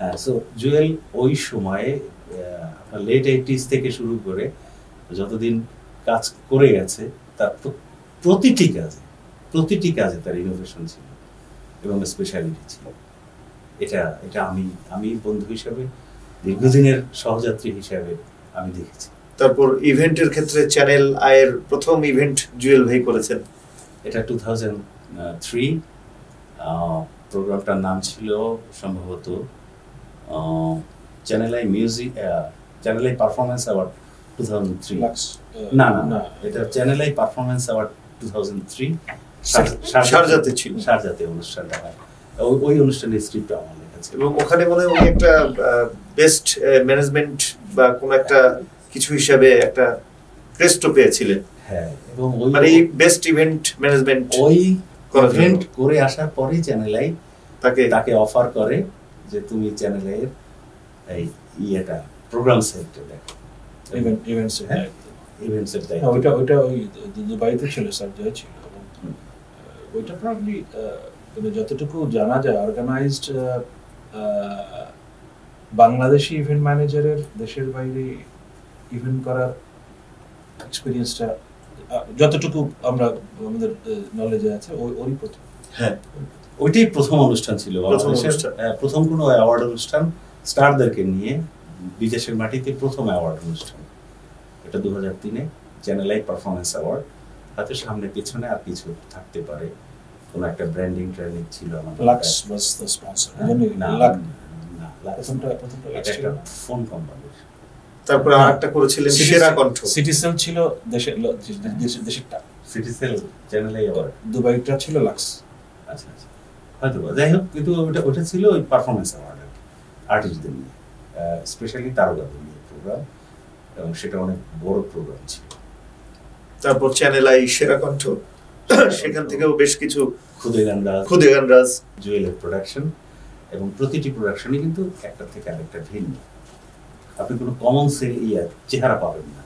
হ্যাঁ, সো জুয়েল ওই সময়ে আপনার লেট 80s থেকে শুরু করে যতদিন কাজ করে গেছে তার প্রতিটি কাজে তার ইনোভেশন ছিল এবং স্পেশালিটি ছিল। এটা এটা আমি বন্ধু হিসাবে, দীর্ঘদিনের সহযাত্রী হিসাবে আমি দেখেছি। তারপর ইভেন্টের ক্ষেত্রে চ্যানেল আয়ের প্রথম ইভেন্ট জুয়েল ভাই করেছেন, এটা 2003। প্রোগ্রামটার নাম ছিল সম্ভবত channel I music, channel I performance award 2003। না, এটা চ্যানেল আই পারফরমেন্স অ্যাওয়ার্ড 2003 শারজাতে ছিল। শারজাতে অনুষ্ঠানটা হয়। ওই অনুষ্ঠানের স্ক্রিপ্ট আমার লেখা ছিল এবং ওখানে মনে হয় উনি একটা বেস্ট ম্যানেজমেন্ট বা কোনো একটা কিছু হিসাবে একটা ক্রেস্টও পেয়েছিলেন। হ্যাঁ, এবং মানে বেস্ট ইভেন্ট ম্যানেজমেন্ট ওই ইভেন্ট করে আসার পরেই চ্যানেল আই তাকে অফার করে যে তুমি চ্যানেল আই এর এই ইয়েটা প্রোগ্রাম সেক্টর দেখো, ইভেন্টসের দায়িত্ব। ওইটা ওই দুবাইতে ছিল, সার্জারি ছিল। ওইটা প্রবলি যতটুকু জানা যায় অর্গানাইজড বাংলাদেশি ইভেন্ট ম্যানেজারের দেশের বাইরে ইভেন্ট করার এক্সপেরিয়েন্সটা যতটুকু আমরা আমাদের নলেজে আছে ওই প্রথম। হ্যাঁ, ওইটাই প্রথম অনুষ্ঠান ছিল, প্রথম কোনো অ্যাওয়ার্ড অনুষ্ঠান স্টারদেরকে নিয়ে বিদেশের মাটিতে প্রথম অ্যাওয়ার্ড অনুষ্ঠান। এটা 2003-এ চ্যানেল আই পারফরমেন্স অ্যাওয়ার্ড। হাতে সামনে পেছনে আর কিছু থাকতে পারে, কোনো একটা ব্র্যান্ডিং ট্রেনিং ছিল আমাদের। Lux was the sponsor. না, প্রথমটা একটা ফোন কোম্পানি। তারপর আরেকটা করেছিলেন সেরা কণ্ঠ। সিটিসেল ছিল দেশেরটা, সিটিসেল চ্যানেল আই অ্যাওয়ার্ড। দুবাইটা ছিল লাক্স। আচ্ছা, হয়তো যাই হোক, কিন্তু ওটা ছিল ওই পারফরমেন্স অ্যাওয়ার্ড আর্টিস্টদের নিয়ে, স্পেশালি তারকাদের নিয়ে প্রোগ্রাম, এবং সেটা অনেক বড় প্রোগ্রাম ছিল। তারপর চ্যানেল আই সেরা কণ্ঠ, সেখান থেকেও বেশ কিছু খুদে গান রাজ জুয়েলের প্রোডাকশন, এবং প্রতিটি প্রোডাকশনই কিন্তু একটা থেকে আরেকটা ভিন্ন। আপনি কোনো কমন চেহারা পাবেন না।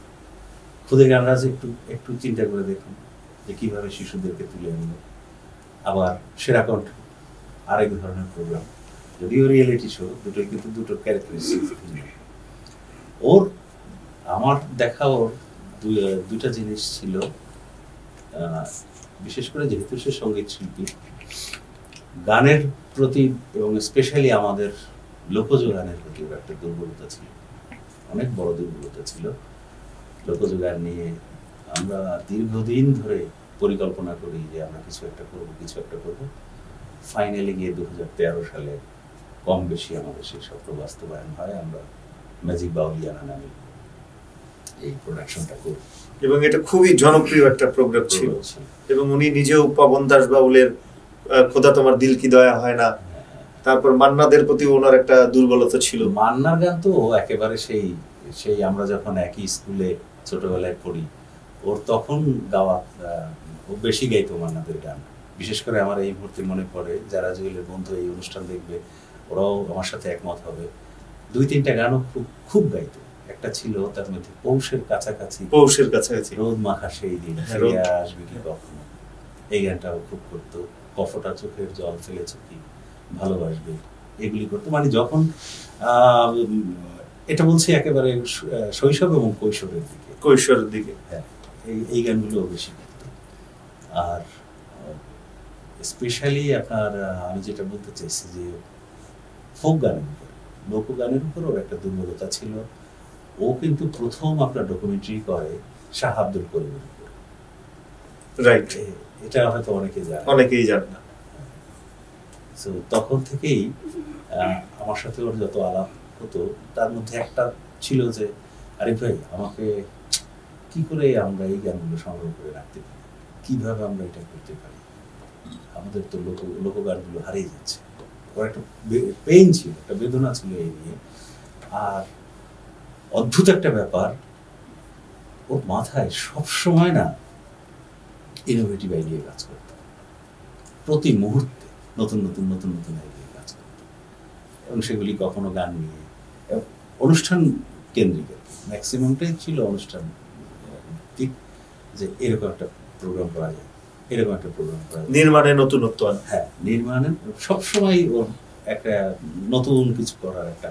খুদে গান রাজ একটু চিন্তা করে দেখুন যে কিভাবে শিশুদেরকে তুলে আনবে। আবার সেরা কণ্ঠ আরেক ধরনের প্রোগ্রাম, যদিও রিয়েলিটি শো, দুটোই কিন্তু দুটো ক্যারেক্টারিস্টিক্স ভিন্ন। আমার দেখা ওর দুটা জিনিস ছিল, বিশেষ করে যেহেতু সে সঙ্গীত শিল্পী, গানের প্রতি এবং স্পেশালি আমাদের লোকজ গানের প্রতি একটা দুর্বলতা ছিল, অনেক বড় দুর্বলতা ছিল। লোকজ গান নিয়ে আমরা দীর্ঘদিন ধরে পরিকল্পনা করি যে আমরা কিছু একটা করব। ফাইনালি গিয়ে 2013 সালে কম বেশি আমাদের সেই স্বপ্ন বাস্তবায়ন হয়। আমরা ম্যাজিক বাউলিয়ানা নামে এই প্রোডাকশনটা করি, এবং এটা খুবই জনপ্রিয় একটা প্রোগ্রাম ছিল। এবং উনি নিজেও পবন দাস বাউলের খোদা তোমার দিল কি দয়া হয় না, তারপর মান্নাদের প্রতি ওনার একটা দুর্বলতা ছিল। মান্নার গান তো একেবারে সেই আমরা যখন একই স্কুলে ছোটবেলায় পড়ি, ওর তখন গাওয়া, ও বেশি গাইতো মান্নাদের গান। বিশেষ করে আমার এই মুহূর্তে মনে পড়ে, যারা জুয়েলের বন্ধু এই অনুষ্ঠান দেখবে ওরাও আমার সাথে একমত হবে, 2-3টা গানও খুব গাইতো। একটা ছিল তার মধ্যে পৌষের কাছাকাছি রোদ মাখা সেই দিন আসবে কি কখনো, এই গানটাও খুব করতো। কফটা চোখের জল ফেলেছ কি ভালোবাসবে, এগুলি করতো। মানে যখন এটা বলছি একেবারে শৈশব এবং কৈশোরের দিকে, হ্যাঁ, এই গানগুলো বেশি করতো। আর স্পেশালি আপনার আমি যেটা বলতে চাইছি যে ফোক গানের উপর, লোকগানের উপর ওর একটা দুর্বলতা ছিল। ও কিন্তু প্রথম আপনার ডকুমেন্টারি করে শাহ আব্দুল করিমের উপর। রাইট, এটা হয়তো অনেকেই জানে না। তো তখন থেকেই আমার সাথে ওর যত আলাপ হতো, তার মধ্যে একটা ছিল যে আরে ভাই, আমাকে কি করে আমরা এই গানগুলো সংগ্রহ করে রাখতে পারি, কিভাবে আমরা এটা করতে পারি, আমাদের তো লোকগানগুলো হারিয়ে যাচ্ছে। ওর একটা পেইন ছিল, একটা বেদনা ছিল এই নিয়ে। আর অদ্ভুত একটা ব্যাপার, ওর মাথায় সবসময় না ইনোভেটিভ আইডিয়া কাজ করত, প্রতি মুহূর্তে নতুন আইডিয়া কাজ করত, এবং সেগুলি কখনো গান নিয়ে, অনুষ্ঠান কেন্দ্রিক, ম্যাক্সিমামটাই ছিল অনুষ্ঠান ঠিক, যে এরকম একটা প্রোগ্রাম করা যায়, নির্মাণে নতুনত্ব। হ্যাঁ, নির্মাণে সবসময় ওর একটা নতুন কিছু করার একটা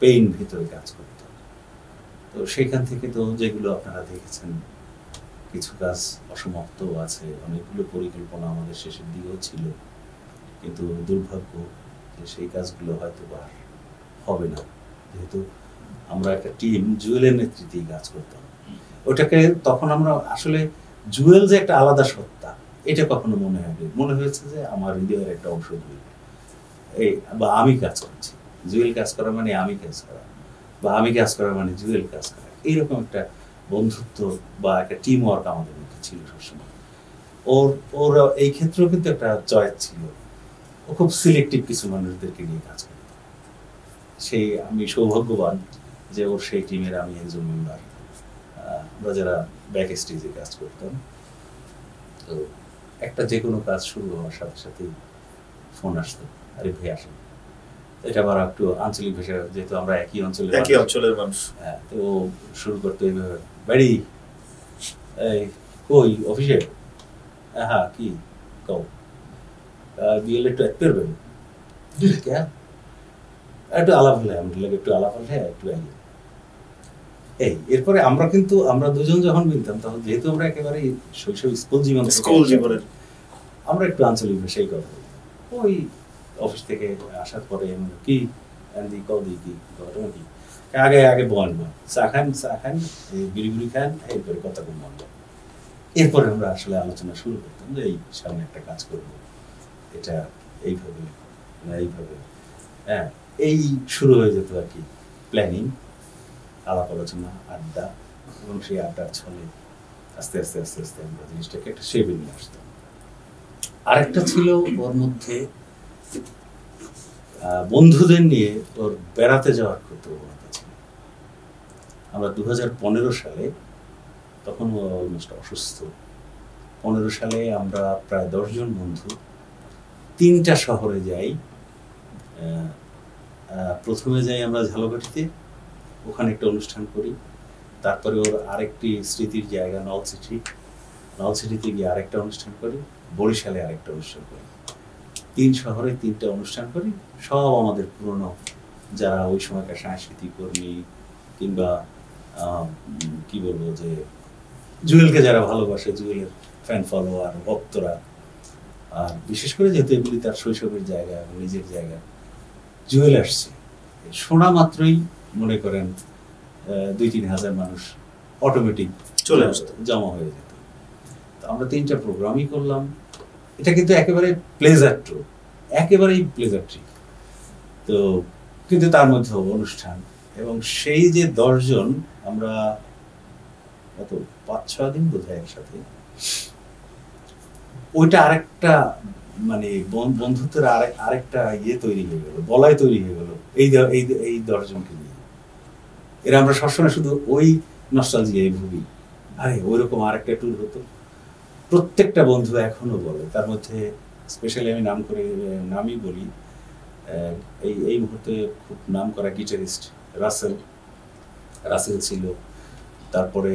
পেইন ভিতরে কাজ করত। তো সেখান থেকে তো যেগুলো আপনারা দেখেছেন, কিছু কাজ অসমাপ্ত আছে, অনেকগুলো পরিকল্পনা আমাদের শেষের দিকেও ছিল, কিন্তু দুর্ভাগ্য যে সেই কাজগুলো হয়তো আর হবে না, যেহেতু আমরা একটা টিম জুয়েলের নেতৃত্বেই কাজ করতাম। ওটাকে তখন আমরা আসলে জুয়েল যে একটা আলাদা সত্তা এটা কখনো মনে হয়েছে যে আমার হৃদয়ের একটা অংশ জুয়েল, এই বা আমি কাজ করছি, জুয়েল কাজ করা মানে আমি কাজ করা, বা আমি কাজ করা মানে জুয়েল কাজ করা, এইরকম একটা বন্ধুত্ব বা একটা টিম ওয়ার্ক আমাদের মধ্যে ছিল সবসময়। ওর এই ক্ষেত্রেও কিন্তু একটা চয়েস ছিল, ও খুব সিলেক্টিভ কিছু মানুষদেরকে নিয়ে কাজ করত। সেই আমি সৌভাগ্যবান যে ওর সেই টিমের আমি একজন মেম্বার। আমরা যারা ব্যাক স্টেজে কাজ করতাম, তো একটা যে কোনো কাজ শুরু হওয়ার সাথে সাথেই ফোন আসতো, আরে ভাই আসেন। এটা আবার একটু আঞ্চলিক ভাষা, যেহেতু আমরা একই অঞ্চলের মানুষ, হ্যাঁ, তো শুরু করতে এইভাবে, বাড়ি এই কই অফিসে, হ্যাঁ কি কও বিয়েলে একটু এক পারবেন, একটু আলাপ হলে আমাদের লাগে, একটু আলাপ হলে একটু আগে এই। এরপরে আমরা দুজন যখন মিলতাম, তখন যেহেতু আমরা একেবারে শৈশব স্কুল জীবনের আমরা একটু আঞ্চলিক ভাষাই কথা বলি। ওই অফিস থেকে আসার পরে কি আগে বন চা খান বিড়ি খান, এরপরে কথা খুব মন। এরপরে আমরা আসলে আলোচনা শুরু করতাম যে এই সামনে একটা কাজ করব, এটা এইভাবে হ্যাঁ, এই শুরু হয়ে যেত আর কি প্ল্যানিং, আলাপ আলোচনা, আড্ডা, এবং সেই আড্ডার ছলে আস্তে আস্তে আস্তে আস্তে আমরা জিনিসটাকে একটা শেপে নিয়ে আসতাম। আরেকটা ছিল ওর মধ্যে বন্ধুদের নিয়ে ওর বেড়াতে যাওয়ার খুব প্রবণতা ছিল। আমরা 2015 সালে, তখন ও অলমোস্ট অসুস্থ, 15 সালে আমরা প্রায় 10 জন বন্ধু 3টা শহরে যাই। প্রথমে যাই আমরা ঝালকাঠিতে, ওখানে একটা অনুষ্ঠান করি। তারপরে ওর আরেকটি স্মৃতির জায়গা নলছিটিতে গিয়ে আরেকটা অনুষ্ঠান করি, বরিশালে আরেকটা অনুষ্ঠান করি। 3 শহরে 3টা অনুষ্ঠান করি। সব আমাদের পুরনো যারা ওই সময়কার সাংস্কৃতিক কর্মী, কিংবা কি বলবো, যে জুয়েলকে যারা ভালোবাসে, জুয়েলের ফ্যান ফলোয়ার, ভক্তরা, আর বিশেষ করে যেহেতু এগুলি তার শৈশবের জায়গা এবং নিজের জায়গা, জুয়েল আসছে শোনা মাত্রই মনে করেন 2-3 হাজার মানুষ অটোমেটিক চলে আসতো, জমা হয়ে যেত। তো আমরা 3টা প্রোগ্রামই করলাম। এটা কিন্তু একেবারেই প্লেজার ট্রিপ। তো কিন্তু তার মধ্যে অনুষ্ঠান, এবং সেই যে 10 জন আমরা কত 5-6 দিন বোধহয় একসাথে, ওইটা আরেকটা মানে বন্ধুত্বের আরেকটা তৈরি হয়ে গেল, বলয় তৈরি হয়ে গেল এই 10 জনকে নিয়ে। এরা আমরা সবসময় শুধু ওই নস্টালজিয়ায় ভুগি, আরে ওইরকম আরেকটা ট্যুর হতো। প্রত্যেকটা বন্ধু এখনো বলে, তার মধ্যে স্পেশালি আমি নামই বলি, এই মুহূর্তে খুব নাম করা গিটারিস্ট রাসেল ছিল। তারপরে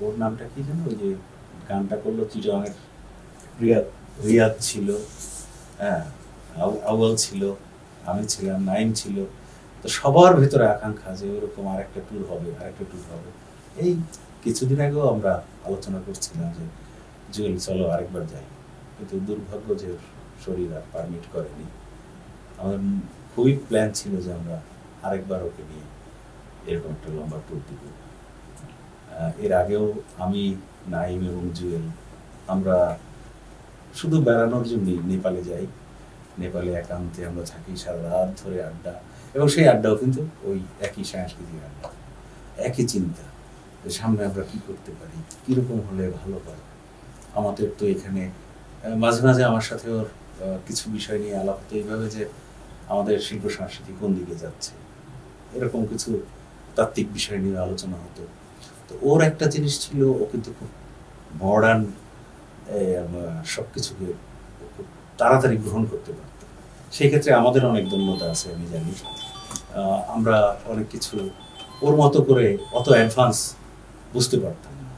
ওর নামটা কি জানো, ওই যে গানটা করলো চিটাগাংয়ের, রিয়াদ ছিল, হ্যাঁ, আউয়াল ছিল, আমি ছিলাম, নাইম ছিল। তো সবার ভিতরে আকাঙ্ক্ষা যে ওরকম আরেকটা ট্যুর হবে। এই কিছুদিন আগেও আমরা আলোচনা করছিলাম যে জুয়েল চলো আরেকবার যাই, কিন্তু দুর্ভাগ্য যে শরীর আর পারমিট করেনি। আমাদের খুবই প্ল্যান ছিল যে আমরা আরেকবার ওকে নিয়ে এরকম একটা লম্বা ট্যুর দিব। এর আগেও আমি, নাইম এবং জুয়েল আমরা শুধু বেড়ানোর জন্য নেপালে যাই। নেপালে একান্তে আমরা থাকি সারা রাত ধরে আড্ডা, এবং সেই আড্ডাও কিন্তু ওই একই সাংস্কৃতিক আড্ডা, একই চিন্তা, সামনে আমরা কি করতে পারি, কিরকম হলে ভালো হয়। আমাদের তো এখানে মাঝে মাঝে আমার সাথে ওর কিছু বিষয় নিয়ে আলাপ হতো, এইভাবে যে আমাদের শিল্প সংস্কৃতি কোন দিকে যাচ্ছে, এরকম কিছু তাত্ত্বিক বিষয় নিয়ে আলোচনা হতো। তো ওর একটা জিনিস ছিল, ও কিন্তু খুব মডার্ন সবকিছুকে খুব তাড়াতাড়ি গ্রহণ করতে পারত। সেই ক্ষেত্রে আমাদের অনেক ধন্যতা আছে, আমি জানি। আমরা অনেক কিছু ওর মতো করে অত অ্যাডভান্স বুঝতে পারতাম না,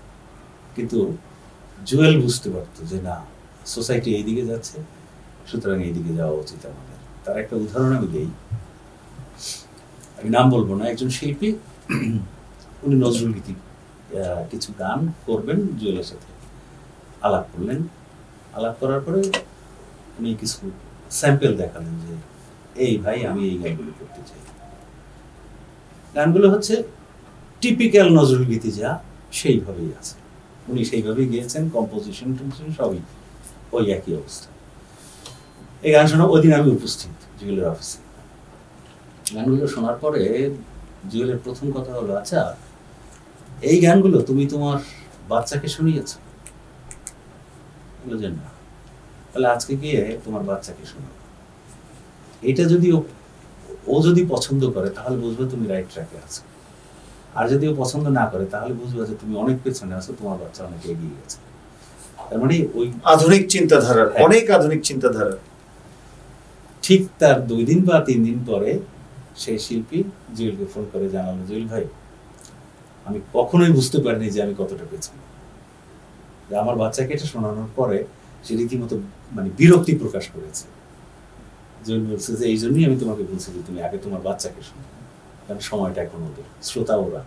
কিন্তু জুয়েল বুঝতে পারতো যে না, সোসাইটি এইদিকে যাচ্ছে, সুতরাং এইদিকে যাওয়া উচিত আমাদের। তার একটা উদাহরণ আমি দিই, আমি নাম বলবো না, একজন শিল্পী উনি নজরুল গীতি কিছু গান করবেন, জুয়েলের সাথে আলাপ করলেন। আলাপ করার পরে উনি কিছু স্যাম্পল দেখালেন যে এই ভাই আমি এই গানগুলো করতে চাই। গানগুলো হচ্ছে টিপিক্যাল নজরুল গীতি যা সেইভাবেই আছে, উনি সেইভাবেই গিয়েছেন, কম্পোজিশন সবই ওই একই অবস্থা। এই গান শোনা ওই দিন আমি উপস্থিত জুয়েলের অফিসে। গানগুলো শোনার পরে জুয়েলের প্রথম কথা হলো, আচ্ছা এই গানগুলো তুমি তোমার বাচ্চাকে শুনিয়েছ? বললো যে না। তাহলে আজকে গিয়ে তোমার বাচ্চাকে শোনো, এটা যদি ও যদি পছন্দ করে তাহলে বুঝবে তুমি রাইট ট্র্যাকে আছো, আর যদি ও পছন্দ না করে তাহলে বুঝবে যে তুমি অনেক পেছনে আছো, তোমার বাচ্চা অনেক এগিয়ে গেছে। তার মানে ওই আধুনিক চিন্তাধারা, অনেক আধুনিক চিন্তাধারা। ঠিক তার 2 দিন বা 3 দিন পরে সেই শিল্পী জুয়েলকে ফোন করে জানালো, জুয়েল ভাই আমি কখনোই বুঝতে পারিনি যে আমি কতটা পেছনে। আমার বাচ্চাকে এটা শোনানোর পরে সে রীতিমতো মানে বিরক্তি প্রকাশ করেছে। জুয়েল বলছে যে এই জন্যই আমি তোমাকে বলছি যে তুমি আগে তোমার বাচ্চাকে শোনো, কারণ সময়টা এখন ওদের, শ্রোতা ওরা,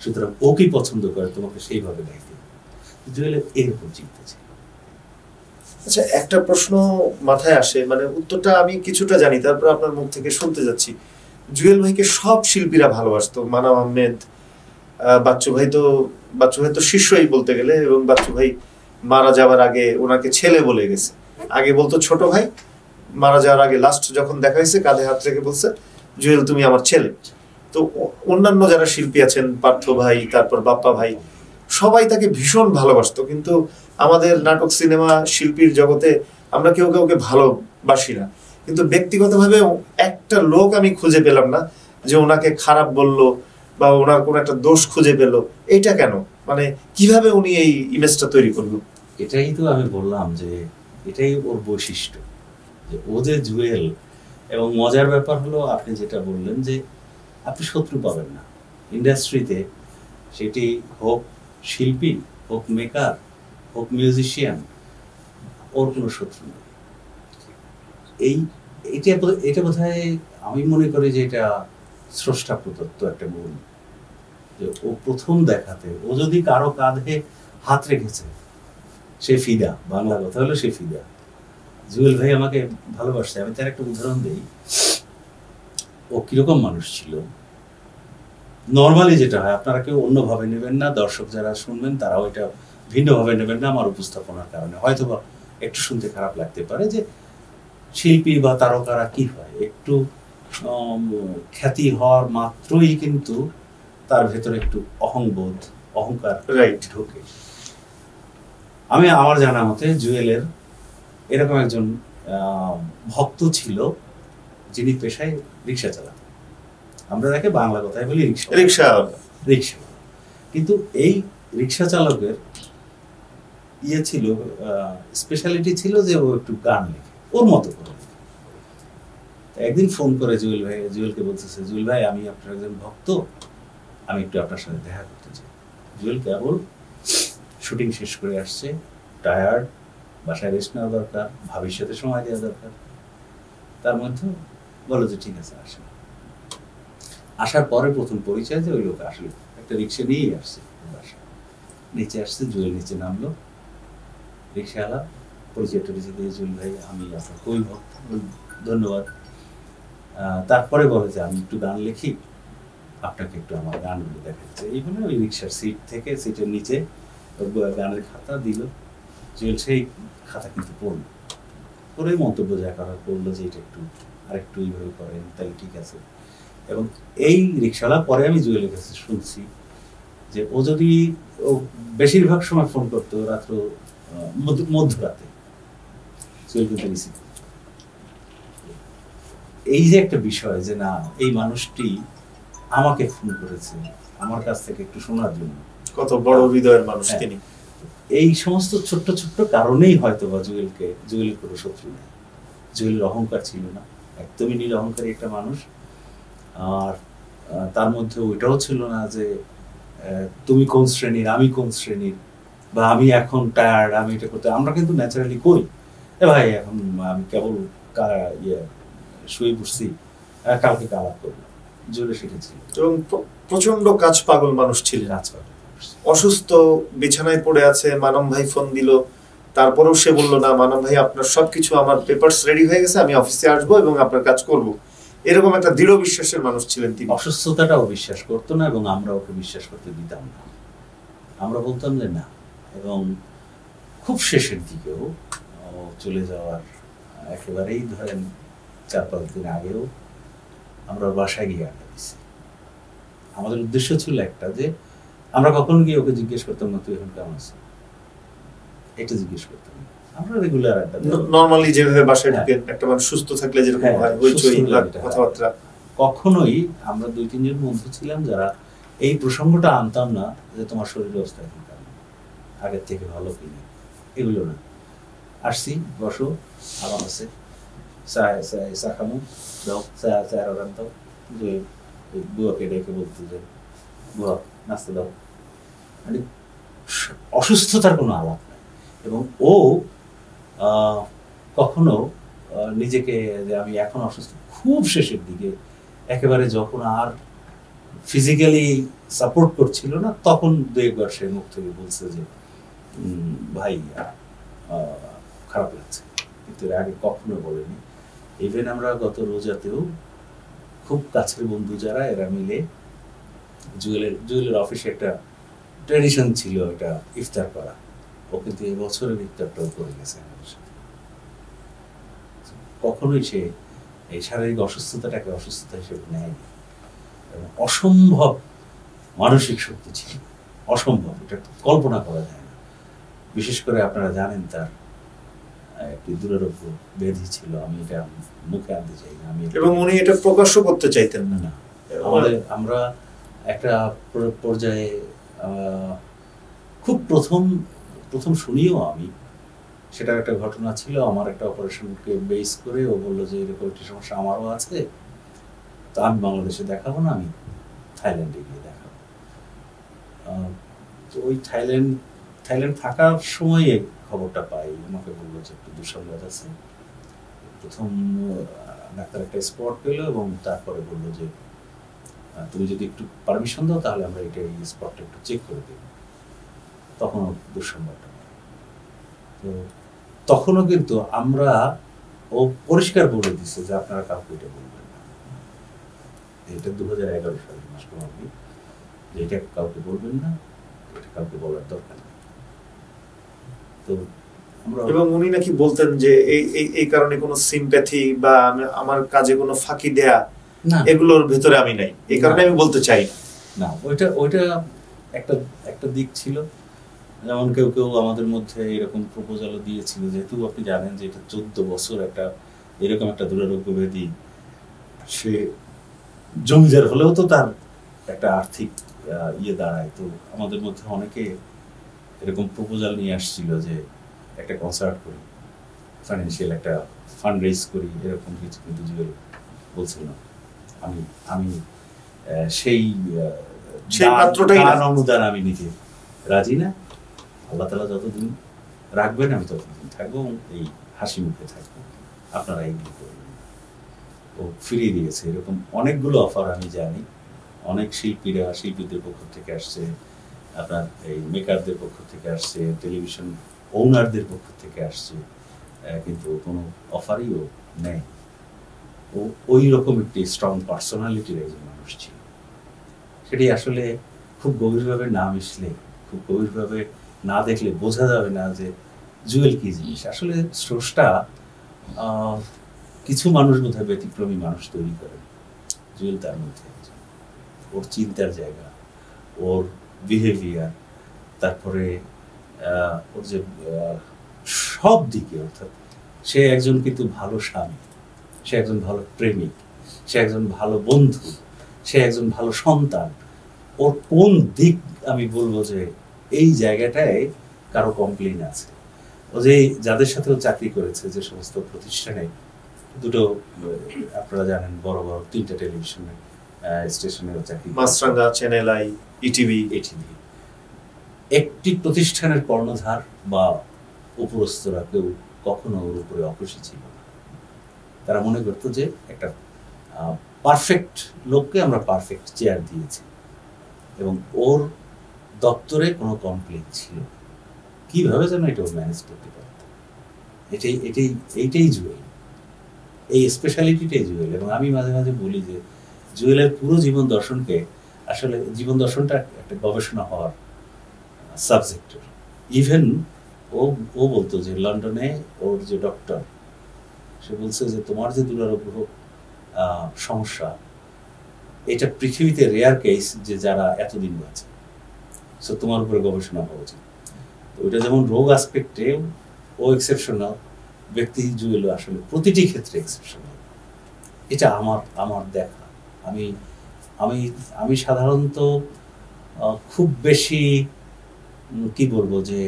সুতরাং ও কি পছন্দ করে তোমাকে সেইভাবে দেখতে। জুয়েলের এরকম চিন্তা ছিল। আচ্ছা, একটা প্রশ্ন মাথায় আসে, মানে উত্তরটা আমি কিছুটা জানি, তারপর আপনার মুখ থেকে শুনতে যাচ্ছি। জুয়েল ভাইকে সব শিল্পীরা ভালোবাসতো, মানাম আহমেদ, বাচ্চু ভাই তো শিষ্যই বলতে গেলে, এবং বাচ্চু ভাই মারা যাওয়ার আগে ওনাকে ছেলে বলে গেছে। আগে বলতো ছোট ভাই, মারা যাওয়ার আগে লাস্ট যখন দেখা হয়েছে কাঁধে হাত রেখে বলছে জুয়েল তুমি আমার ছেলে। তো অন্যান্য যারা শিল্পী আছেন, পার্থ ভাই, তারপর বাপ্পা ভাই, সবাই তাকে ভীষণ ভালোবাসতো। কিন্তু আমাদের নাটক সিনেমা শিল্পীর জগতে আমরা কেউ কাউকে ভালোবাসি না, কিন্তু ব্যক্তিগতভাবে একটা লোক আমি খুঁজে পেলাম না যে ওনাকে খারাপ বললো বা ওনার কোন একটা দোষ খুঁজে পেলো। এইটা কেন, মানে কিভাবে উনি এই ইমেজটা তৈরি করলো? এটাই তো আমি বললাম যে এটাই ওর বৈশিষ্ট্য, যে ও যে জুয়েল। এবং মজার ব্যাপার হলো আপনি যেটা বললেন যে আপনি শত্রু পাবেন না ইন্ডাস্ট্রিতে, সেটি হোক শিল্পী, হোক মেকার, হোক মিউজিশিয়ান, ওর কোনো শত্রু নেই। এটা বোধহয় আমি মনে করি যে এটা স্রষ্টা প্রদত্ত একটা গুণ, যে ও প্রথম দেখাতে ও যদি কারো কাঁধে হাত রেখেছে সে ফিদা, বাংলা কথা হলো সে ফিদা। জুয়েল ভাই আমাকে ভালোবাসছে। আমি তার একটা উদাহরণ দিই, ও কিরকম মানুষ ছিল। নর্মালি যেটা হয়, আপনারা কেউ অন্যভাবে নেবেন না, দর্শক যারা শুনবেন তারাও এটা ভিন্নভাবে নেবেন না আমার উপস্থাপনার কারণে, হয়তো বা একটু শুনতে খারাপ লাগতে পারে যে শিল্পী বা তারকারা কি হয়, একটু খ্যাতি হওয়ার মাত্রই কিন্তু তার ভেতরে একটু অহংবোধ, অহংকার ঢোকে। আমি আমার জানা মতে জুয়েলের এরকম একজন ভক্ত ছিল যিনি পেশায় রিক্সা চালাতেন। আমরা তাকে বাংলা কথায় বলি রিক্সা। কিন্তু এই রিক্সা চালকের ছিল স্পেশালিটি ছিল যে ও একটু গান লেখে, ওর মতো করে। একদিন ফোন করে জুয়েলকে বলতেছে, জুয়েল ভাই আমি আপনার একজন ভক্ত, আমি একটু আপনার সাথে দেখা করতে চাই। জুয়েল কেবল শুটিং শেষ করে আসছে, টায়ার্ড, বাসায় রেস্ট নেওয়া দরকার, ভাবির সাথে সময় দেওয়া দরকার। তার মধ্যে বলো যে ঠিক আছে আসেন। আসার পরে প্রথম পরিচয় যে ওই লোক আসলে একটা রিক্সা নিয়েই আসছে বাসা। নিচে আসছে, জুয়েল নিচে নামলো, রিক্সাওয়ালা পরিচয় টরিচয় দিয়ে, জুয়েল ভাই আমি আপনার খুবই ভক্ত, ধন্যবাদ। তারপরে বলে যে আমি একটু গান লিখি, আপনাকে একটু আমার গানগুলো দেখাচ্ছে। এই বলে ওই রিক্সার সিটের নিচে গানের খাতা দিল। জুয়েল সেই খাতা কিন্তু পড়লো, পরে মন্তব্য যা করার করলো যে এটা একটু আরেকটু এইভাবে করেন তাহলে ঠিক আছে। এবং এই রিক্সাওয়ালা পরে আমি জুয়েলের কাছে শুনছি যে ও যদি ও বেশিরভাগ সময় ফোন করতো রাত্র মধ্যরাতে, জুয়েল কিন্তু রিসিভ। এই যে একটা বিষয় যে না এই মানুষটি আমাকে ফোন করেছে আমার কাছ থেকে একটু শোনার জন্য, কত বড় হৃদয়ের মানুষ তিনি। এই সমস্ত ছোট্ট ছোট্ট কারণেই হয়তো বা জুয়েলের কোনো শত্রু নেই। জুয়েলের অহংকার ছিল না, একদমই নিরহংকারী একটা মানুষ। আর তার মধ্যে ওইটাও ছিল না যে তুমি কোন শ্রেণীর, আমি কোন শ্রেণীর, বা আমি এখন টায়ার্ড, আমি এটা করতে। আমরা কিন্তু ন্যাচারালি করি, ভাই এখন আমি কেবল শুয়ে পড়ছি, কালকে আলাপ করবো, জোরে শিখেছি। এবং প্রচন্ড কাজ পাগল মানুষ ছিলেন, অসুস্থ বিছানায় পড়ে আছে, মানব ভাই ফোন দিল, তারপরেও সে বললো না মানব ভাই আপনার সবকিছু, আমার পেপারস রেডি হয়ে গেছে, আমি অফিসে আসবো এবং আপনার কাজ করব। এরকম একটা দৃঢ় বিশ্বাসের মানুষ ছিলেন তিনি। অসুস্থতাটাও বিশ্বাস করতো না এবং আমরা ওকে বিশ্বাস করতে দিতাম না, আমরা বলতাম যে না। এবং খুব শেষের দিকেও চলে যাওয়ার একেবারেই ধরেন 4-5 দিন আগেও আমরা বাসায় গিয়ে আড্ডা দিচ্ছি। আমাদের উদ্দেশ্য ছিল একটা, যে আমরা কখন গিয়ে ওকে জিজ্ঞেস করতাম না তুই এখন কেমন আছিস, এটা জিজ্ঞেস করতাম। আমরা রেগুলার আড্ডা নরমালি যেভাবে বাসায় ঢুকেন একটা মানুষ সুস্থ থাকলে যেরকম হয় হইচই কথাবার্তা। কখনোই আমরা 2-3 জন বন্ধু ছিলাম যারা এই প্রসঙ্গটা আনতাম না যে তোমার শরীর অবস্থা এখন কেমন, আগের থেকে ভালো কিনা, এগুলো না। আসছি, বসো, আরাম আছে, চা খামো, দাও চা রান দাও, যে বুয়াকে ডেকে বলতো যে বুয়া নাস্তা দাও, মানে অসুস্থতার কোনো আলাপ নাই। এবং ও কখনো নিজেকে যে আমি এখন অসুস্থ, খুব শেষের দিকে একেবারে যখন আর ফিজিক্যালি সাপোর্ট করছিল না, তখন 2-1 বার সে মুখ থেকে বলছে যে ভাই খারাপ লাগছে, কিন্তু এর আগে কখনো বলেনি। ইভেন আমরা গত রোজাতেও খুব কাছের বন্ধু যারা, এরা মিলে জুয়েলের অফিসে একটা ট্রেডিশন ছিল এটা ইফতার করা, ও কিন্তু এই বছরের ইফতারটাও করে গেছে আমাদের সাথে। কখনোই সে এই শারীরিক অসুস্থতাটাকে অসুস্থতা হিসেবে নেয়নি। এবং অসম্ভব মানসিক শক্তি ছিল, অসম্ভব, এটা কল্পনা করা যায় না। বিশেষ করে আপনারা জানেন তার একটি দুরারোগ্য ব্যাধি ছিল, আমি এটা মুখে আনতে চাই না, আমি এবং উনি এটা প্রকাশও করতে চাইতেন না। আমরা একটা পর্যায়ে খুব প্রথম শুনিও আমি, সেটার একটা ঘটনা ছিল, আমার একটা অপারেশনকে বেস করে ও বললো যে এরকম একটি সমস্যা আমারও আছে, তো আমি বাংলাদেশে দেখাবো না, আমি থাইল্যান্ডে গিয়ে দেখাবো। তো ওই থাইল্যান্ড থাকার সময়ে খবরটা পাই, আমাকে বললো যে একটু দুঃসংবাদ আছে। প্রথম ডাক্তার একটা স্পট পেল এবং তারপরে বললো যে তুমি যদি একটু পারমিশন দাও তাহলে আমরা এটা এই স্পটটা একটু চেক করে দেব। তখনও দুঃসংবাদটা পাই। তো তখনও কিন্তু ও পরিষ্কার বলে দিচ্ছে যে আপনারা কাউকে এটা বলবেন না। এটা 2011 সালের মাস, যে এটা কাউকে বলবেন না, এটা কাউকে বলার দরকার নেই। তো এবং উনি নাকি বলতেন যে এই কারণে কোনো সিম্প্যাথি বা আমার কাজে কোনো ফাঁকি দেয়া এগুলোর ভিতরে আমি নাই, এই কারণে আমি বলতে চাই না। ওইটা একটা দিক ছিল। যেমন কেউ আমাদের মধ্যে এরকম প্রপোজালও দিয়েছিল, যেহেতু আপনি জানেন যে এটা 14 বছর একটা এরকম একটা দুরারোগ্য ব্যাধি, সে জমিদার হলেও তো তার একটা আর্থিক দাঁড়ায়। তো আমাদের মধ্যে অনেকে এরকম প্রপোজাল নিয়ে আসছিল যে একটা কনসার্ট করি, ফাইন্যান্সিয়াল একটা ফান্ড রেজ করি, এরকম কিছু। কিন্তু জুয়েল বলছিল আমি সেই অনুদান আমি নিতে রাজি না, আল্লাহ তাআলা যতদিন রাখবেন আমি ততদিন থাকবো, এই হাসি মুখে থাকবো, আপনারা এইগুলো করবেন। ও ফিরিয়ে দিয়েছে। এরকম অনেকগুলো অফার আমি জানি, অনেক শিল্পীদের পক্ষ থেকে আসছে, আপনার এই মেকারদের পক্ষ থেকে আসছে, টেলিভিশন ওনারদের পক্ষ থেকে আসছে, কিন্তু কোনো অফারই ও নেয়। ও ওই রকম একটি স্ট্রং পার্সোনালিটির একজন মানুষ ছিল। সেটি আসলে খুব গভীরভাবে না মিশলে, খুব গভীরভাবে না দেখলে বোঝা যাবে না যে জুয়েল কি জিনিস। আসলে স্রষ্টা কিছু মানুষ বোধহয় ব্যতিক্রমী মানুষ তৈরি করেন, জুয়েল তার মধ্যে একজন। ওর চিন্তার জায়গা, ওর বিহেভিয়ার, তারপরে ওর যে সব দিকে, অর্থাৎ সে একজন কিন্তু ভালো স্বামী, সে একজন ভালো প্রেমিক, সে একজন ভালো বন্ধু, সে একজন ভালো সন্তান। ওর কোন দিক আমি বলবো যে এই জায়গাটায় কারো কমপ্লেইন আছে। ও যে যাদের সাথে ও চাকরি করেছে, যে সমস্ত প্রতিষ্ঠানে, দুটো আপনারা জানেন বড় বড় 3টা টেলিভিশন স্টেশনে চাকরি, মাছরাঙ্গা, চ্যানেল আই, ইটিভি, একটি প্রতিষ্ঠানের কর্ণধার বা উপরস্থরা কেউ কখনো ওর উপরে অখুশি ছিল না। তারা মনে করতো যে একটা পারফেক্ট লোককে আমরা পারফেক্ট চেয়ার দিয়েছি, এবং ওর দপ্তরে কোনো কমপ্লেন ছিল না। কিভাবে যেন এটা ম্যানেজ করতে পারত। এইটাই জুয়েল, এই স্পেশালিটিটাই জুয়েল। এবং আমি মাঝে মাঝে বলি যে জুয়েলের পুরো জীবন দর্শনকে আসলে জীবন দর্শনটা একটা গবেষণা হওয়ার সাবজেক্টের। ইভেন ও বলতো যে লন্ডনে ওর যে ডক্টর, সে বলছে যে তোমার যে দুরারোগ্য সমস্যা, এটা পৃথিবীতে রেয়ার কেস যে যারা এতদিন বাঁচে, সো তোমার উপরে গবেষণা হওয়া উচিত। তো ওইটা যেমন রোগ আসপেক্টে ও এক্সেপশনাল, ব্যক্তি জুয়েল আসলে প্রতিটি ক্ষেত্রে এক্সেপশনাল। এটা আমার দেখা। আমি আমি আমি সাধারণত খুব বেশি কি বলবো যে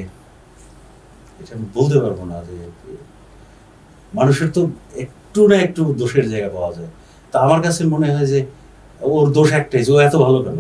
এটা আমি বলতে পারবো না, যে মানুষের তো একটু না একটু দোষের জায়গা পাওয়া যায়। তা আমার কাছে মনে হয় যে ওর দোষ একটাই যে ও এত ভালো কেন।